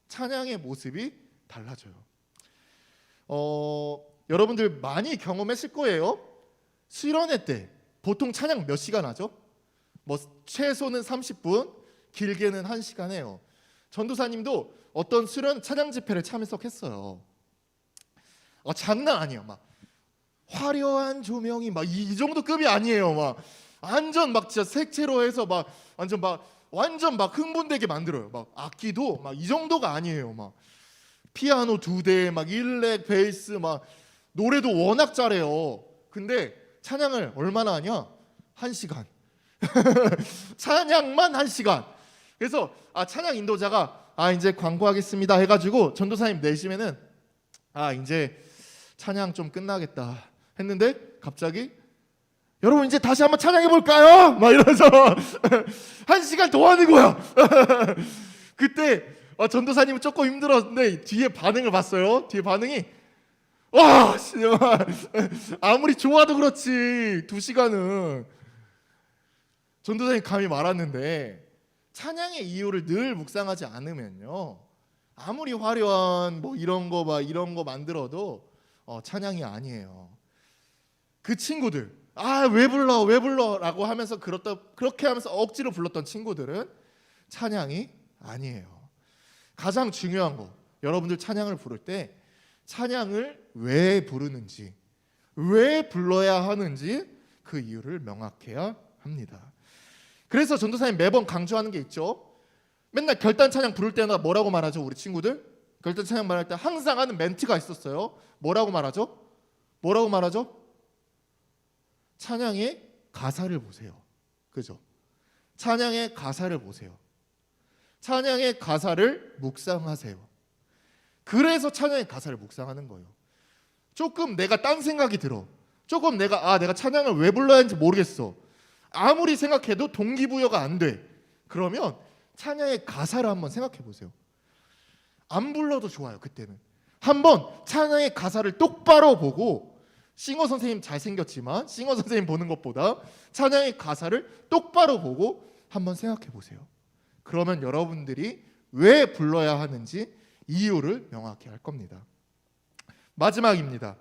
찬양의 모습이 달라져요. 여러분들 많이 경험했을 거예요. 수련회 때 보통 찬양 몇 시간 하죠? 뭐 최소는 30분, 길게는 1시간 해요. 전도사님도 어떤 수련 찬양 집회를 참석했어요. 장난 아니에요. 막 화려한 조명이 막 이 정도 급이 아니에요. 막 완전 막 진짜 색채로 해서 막 완전 막 흥분되게 만들어요. 막 악기도 막 이 정도가 아니에요. 막 피아노 2대, 막 일렉, 베이스, 막 노래도 워낙 잘해요. 근데 찬양을 얼마나 하냐? 1시간. 찬양만 1시간. 그래서 찬양 인도자가 이제 광고하겠습니다 해가지고 전도사님 내심에는 이제 찬양 좀 끝나겠다 했는데 갑자기 여러분 이제 다시 한번 찬양해 볼까요? 막 이러면서 1시간 더 하는 거야. 그때 전도사님은 조금 힘들었는데 뒤에 반응을 봤어요. 뒤에 반응이 와 정말 아무리 좋아도 그렇지 2시간은 전도사님 감히 말았는데, 찬양의 이유를 늘 묵상하지 않으면요, 아무리 화려한 뭐 이런 거 만들어도 찬양이 아니에요. 그 친구들 왜 불러라고 하면서 그렇게 하면서 억지로 불렀던 친구들은 찬양이 아니에요. 가장 중요한 거, 여러분들 찬양을 부를 때 찬양을 왜 부르는지, 왜 불러야 하는지 그 이유를 명확해야 합니다. 그래서 전도사님 매번 강조하는 게 있죠. 맨날 결단 찬양 부를 때마다 뭐라고 말하죠? 우리 친구들 결단 찬양 말할 때 항상 하는 멘트가 있었어요. 뭐라고 말하죠? 찬양의 가사를 보세요. 그죠? 찬양의 가사를 보세요. 찬양의 가사를 묵상하세요. 그래서 찬양의 가사를 묵상하는 거예요. 조금 내가 딴 생각이 들어. 조금 내가 찬양을 왜 불러야 하는지 모르겠어. 아무리 생각해도 동기부여가 안 돼. 그러면 찬양의 가사를 한번 생각해 보세요. 안 불러도 좋아요. 그때는 한번 찬양의 가사를 똑바로 보고, 싱어 선생님 잘생겼지만 싱어 선생님 보는 것보다 찬양의 가사를 똑바로 보고 한번 생각해 보세요. 그러면 여러분들이 왜 불러야 하는지 이유를 명확히 할 겁니다. 마지막입니다.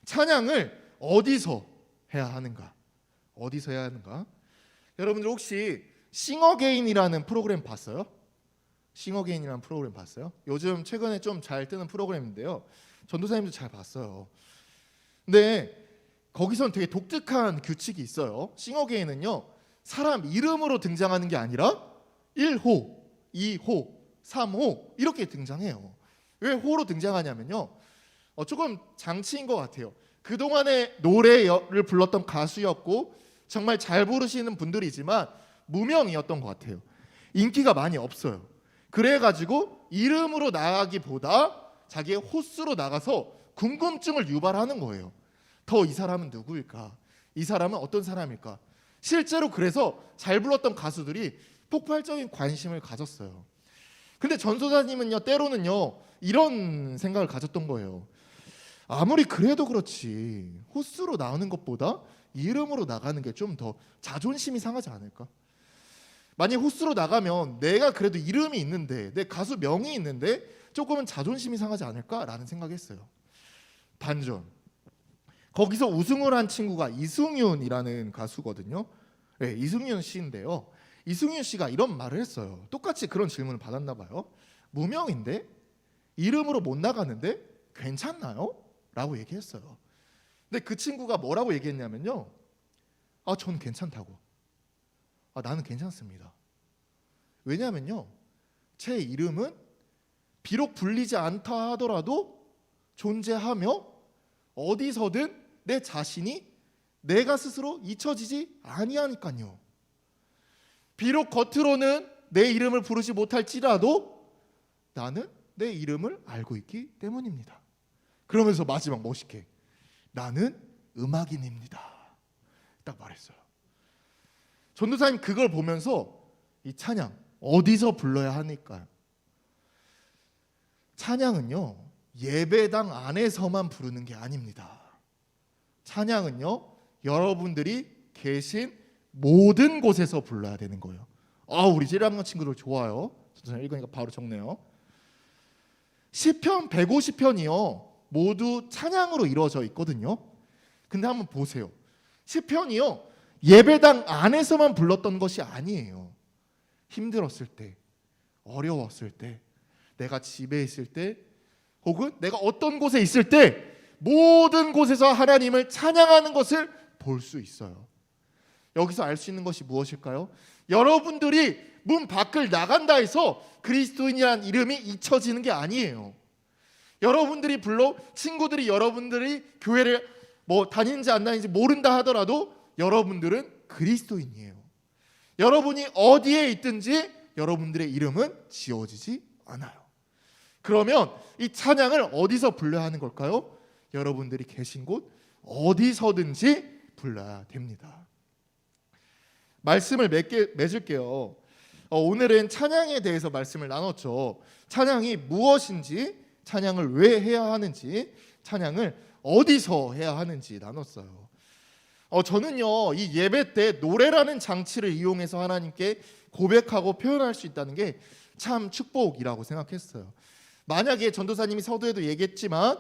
찬양을 어디서 해야 하는가? 여러분들 혹시 싱어게인이라는 프로그램 봤어요? 싱어게인이라는 프로그램 봤어요? 요즘 최근에 좀 잘 뜨는 프로그램인데요. 전도사님도 잘 봤어요. 근데 거기선 되게 독특한 규칙이 있어요. 싱어게인은요, 사람 이름으로 등장하는 게 아니라 1호, 2호, 3호 이렇게 등장해요. 왜 호로 등장하냐면요, 조금 장치인 것 같아요. 그동안에 노래를 불렀던 가수였고 정말 잘 부르시는 분들이지만 무명이었던 것 같아요. 인기가 많이 없어요. 그래가지고 이름으로 나가기보다 자기의 호수로 나가서 궁금증을 유발하는 거예요. 더 이 사람은 누구일까? 이 사람은 어떤 사람일까? 실제로 그래서 잘 불렀던 가수들이 폭발적인 관심을 가졌어요. 근데 전도사님은요, 때로는요 이런 생각을 가졌던 거예요. 아무리 그래도 그렇지 호수로 나오는 것보다 이름으로 나가는 게 좀 더 자존심이 상하지 않을까? 만약 호수로 나가면 내가 그래도 이름이 있는데, 내 가수 명이 있는데 조금은 자존심이 상하지 않을까라는 생각했어요. 반전, 거기서 우승을 한 친구가 이승윤이라는 가수거든요. 네, 이승윤 씨인데요. 이승윤 씨가 이런 말을 했어요. 똑같이 그런 질문을 받았나 봐요. 무명인데 이름으로 못 나가는데 괜찮나요? 라고 얘기했어요. 근데 그 친구가 뭐라고 얘기했냐면요, 전 괜찮다고. 나는 괜찮습니다. 왜냐하면요, 제 이름은 비록 불리지 않다 하더라도 존재하며 어디서든 내 자신이 내가 스스로 잊혀지지 아니하니까요. 비록 겉으로는 내 이름을 부르지 못할지라도 나는 내 이름을 알고 있기 때문입니다. 그러면서 마지막 멋있게 나는 음악인입니다. 딱 말했어요. 전도사님 그걸 보면서 이 찬양 어디서 불러야 하니까요? 찬양은요, 예배당 안에서만 부르는 게 아닙니다. 찬양은요, 여러분들이 계신 모든 곳에서 불러야 되는 거예요. 우리 1학년 친구들 좋아요. 전도사님 읽으니까 바로 적네요. 시편 150편이요 모두 찬양으로 이루어져 있거든요. 근데 한번 보세요. 시편이요 예배당 안에서만 불렀던 것이 아니에요. 힘들었을 때, 어려웠을 때, 내가 집에 있을 때, 혹은 내가 어떤 곳에 있을 때 모든 곳에서 하나님을 찬양하는 것을 볼 수 있어요. 여기서 알 수 있는 것이 무엇일까요? 여러분들이 문 밖을 나간다 해서 그리스도인이라는 이름이 잊혀지는 게 아니에요. 여러분들이 불러 친구들이 여러분들이 교회를 다니는지 안 다니는지 모른다 하더라도 여러분들은 그리스도인이에요. 여러분이 어디에 있든지 여러분들의 이름은 지워지지 않아요. 그러면 이 찬양을 어디서 불러야 하는 걸까요? 여러분들이 계신 곳 어디서든지 불러야 됩니다. 말씀을 맺을게요. 오늘은 찬양에 대해서 말씀을 나눴죠. 찬양이 무엇인지, 찬양을 왜 해야 하는지, 찬양을 어디서 해야 하는지 나눴어요. 저는요, 이 예배 때 노래라는 장치를 이용해서 하나님께 고백하고 표현할 수 있다는 게 참 축복이라고 생각했어요. 만약에 전도사님이 서두에도 얘기했지만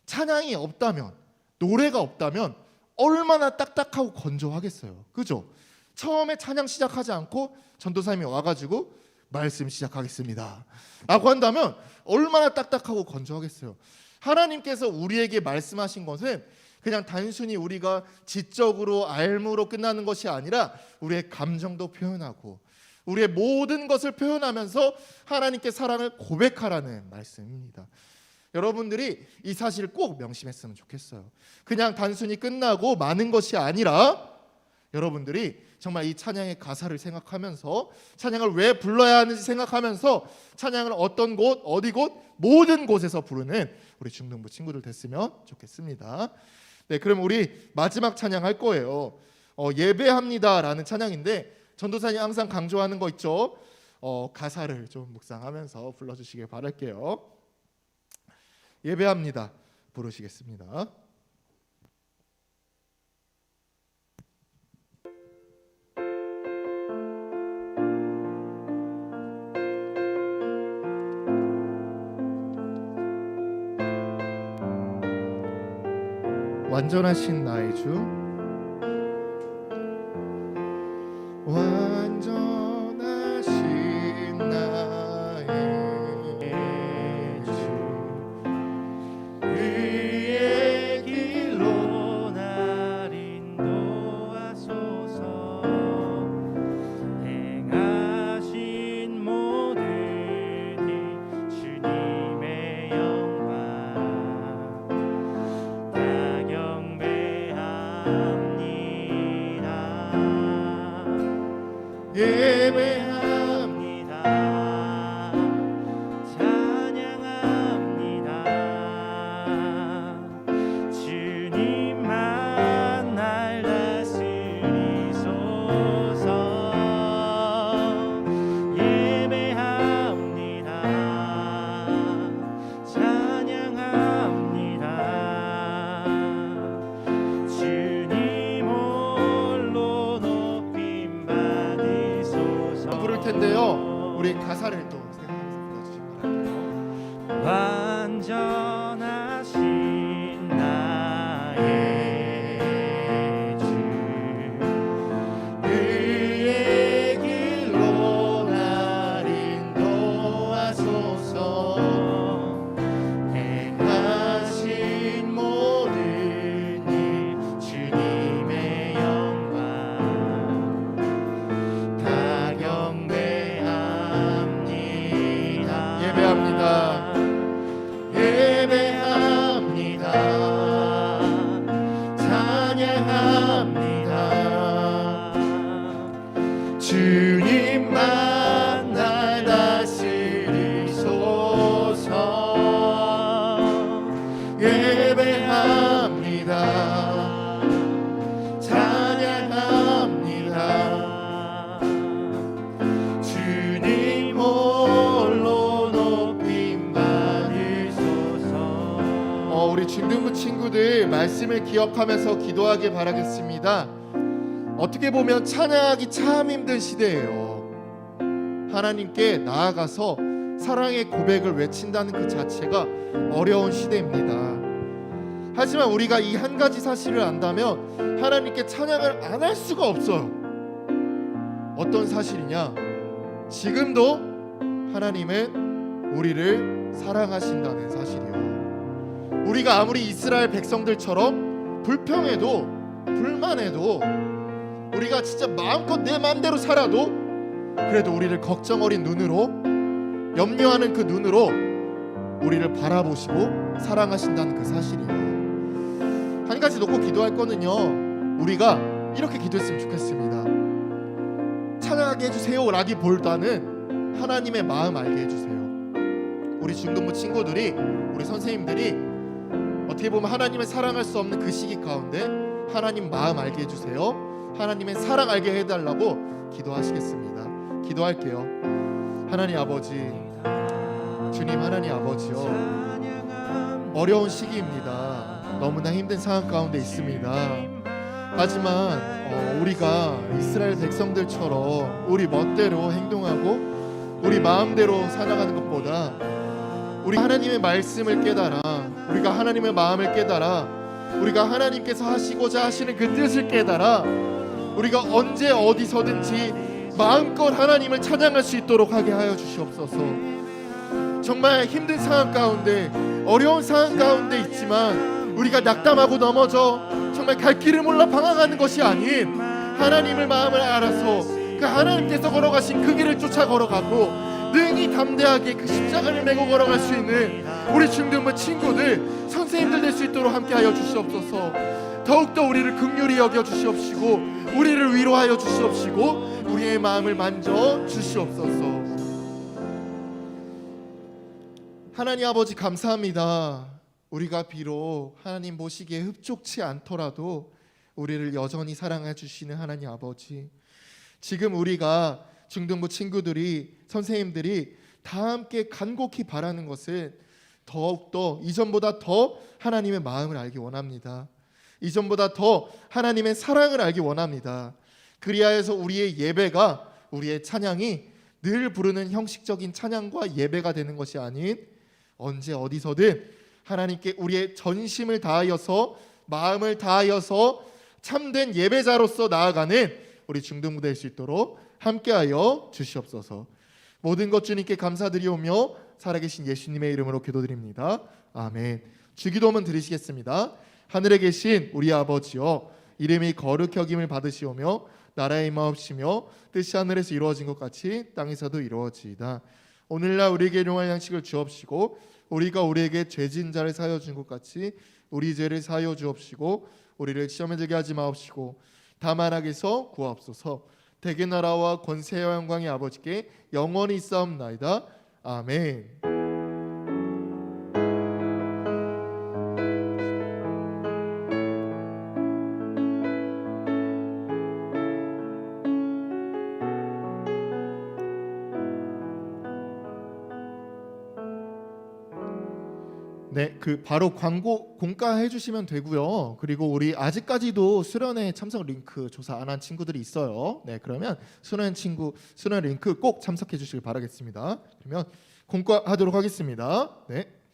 찬양이 없다면, 노래가 없다면 얼마나 딱딱하고 건조하겠어요. 그죠? 처음에 찬양 시작하지 않고 전도사님이 와가지고 말씀 시작하겠습니다 라고 한다면 얼마나 딱딱하고 건조하겠어요. 하나님께서 우리에게 말씀하신 것은 그냥 단순히 우리가 지적으로 알무로 끝나는 것이 아니라 우리의 감정도 표현하고 우리의 모든 것을 표현하면서 하나님께 사랑을 고백하라는 말씀입니다. 여러분들이 이 사실을 꼭 명심했으면 좋겠어요. 그냥 단순히 끝나고 마는 것이 아니라 여러분들이 정말 이 찬양의 가사를 생각하면서 찬양을 왜 불러야 하는지 생각하면서 찬양을 어떤 곳, 어디 곳, 모든 곳에서 부르는 우리 중등부 친구들 됐으면 좋겠습니다. 네, 그럼 우리 마지막 찬양 할 거예요. 예배합니다라는 찬양인데 전도사님 항상 강조하는 거 있죠. 가사를 좀 묵상하면서 불러주시길 바랄게요. 예배합니다 부르시겠습니다. 완전하신 나의 주, 완전하신 나의 주, 그의 길로 날 인도하소서. 행하신 모든 일 주님의 영광 다 경배하리. 온전하신 나의 주 그의 길로 날 인도하소서. 행하신 모든 일 주님의 영광 다 경배합니다. 예배합니다. 예배합니다. 찬양합니다. 주님만 날 다스리소서. 예배합니다. 찬양합니다. 주님 홀로 높임 받으소서. 우리 중등부 친구들 말씀을 기억하면서 기도하길 바라겠습니다. 어떻게 보면 찬양하기 참 힘든 시대예요. 하나님께 나아가서 사랑의 고백을 외친다는 그 자체가 어려운 시대입니다. 하지만 우리가 이 한 가지 사실을 안다면 하나님께 찬양을 안 할 수가 없어요. 어떤 사실이냐? 지금도 하나님은 우리를 사랑하신다는 사실이요. 우리가 아무리 이스라엘 백성들처럼 불평해도 불만해도 우리가 진짜 마음껏 내 마음대로 살아도 그래도 우리를 걱정 어린 눈으로, 염려하는 그 눈으로 우리를 바라보시고 사랑하신다는 그 사실이에요. 한 가지 놓고 기도할 거는요, 우리가 이렇게 기도했으면 좋겠습니다. 찬양하게 해주세요 라기보다는 하나님의 마음 알게 해주세요. 우리 중등부 친구들이, 우리 선생님들이 어떻게 보면 하나님을 사랑할 수 없는 그 시기 가운데 하나님 마음 알게 해주세요, 하나님의 사랑 알게 해달라고 기도하시겠습니다. 기도할게요. 하나님 아버지, 주님 하나님 아버지요, 어려운 시기입니다. 너무나 힘든 상황 가운데 있습니다. 하지만 우리가 이스라엘 백성들처럼 우리 멋대로 행동하고 우리 마음대로 살아가는 것보다 우리 하나님의 말씀을 깨달아, 우리가 하나님의 마음을 깨달아, 우리가 하나님께서 하시고자 하시는 그 뜻을 깨달아 우리가 언제 어디서든지 마음껏 하나님을 찬양할 수 있도록 하게 하여 주시옵소서. 정말 힘든 상황 가운데, 어려운 상황 가운데 있지만 우리가 낙담하고 넘어져 정말 갈 길을 몰라 방황하는 것이 아닌 하나님을 마음을 알아서 그 하나님께서 걸어가신 그 길을 쫓아 걸어가고 능히 담대하게 그 십자가를 메고 걸어갈 수 있는 우리 중등부 친구들, 선생님들 될 수 있도록 함께하여 주시옵소서. 더욱더 우리를 긍휼히 여겨 주시옵시고 우리를 위로하여 주시옵시고 우리의 마음을 만져 주시옵소서. 하나님 아버지 감사합니다. 우리가 비록 하나님 보시기에 흡족치 않더라도 우리를 여전히 사랑해 주시는 하나님 아버지, 지금 우리가 중등부 친구들이, 선생님들이 다 함께 간곡히 바라는 것은 더욱더 이전보다 더 하나님의 마음을 알기 원합니다. 이전보다 더 하나님의 사랑을 알기 원합니다. 그리하여서 우리의 예배가, 우리의 찬양이 늘 부르는 형식적인 찬양과 예배가 되는 것이 아닌 언제 어디서든 하나님께 우리의 전심을 다하여서, 마음을 다하여서 참된 예배자로서 나아가는 우리 중등부 될 수 있도록 함께하여 주시옵소서. 모든 것 주님께 감사드리오며 살아계신 예수님의 이름으로 기도드립니다. 아멘. 주기도문 드리시겠습니다. 하늘에 계신 우리 아버지여, 이름이 거룩히 여김을 받으시오며 나라의 임하옵시며 뜻이 하늘에서 이루어진 것 같이 땅에서도 이루어지이다. 오늘날 우리에게 일용할 양식을 주옵시고 우리가 우리에게 죄진 자를 사하여 준 것 같이 우리 죄를 사하여 주옵시고 우리를 시험에 들게 하지 마옵시고 다만 악에서 구하옵소서. 대개 나라와 권세와 영광이 아버지께 영원히 있사옵나이다. 아멘. 네, 그 바로 광고 공가해 주시면 되고요. 그리고 우리 아직까지도 수련회 참석 링크 조사 안 한 친구들이 있어요. 네, 그러면 수련 링크 꼭 참석해 주시길 바라겠습니다. 그러면 공가하도록 하겠습니다. 네.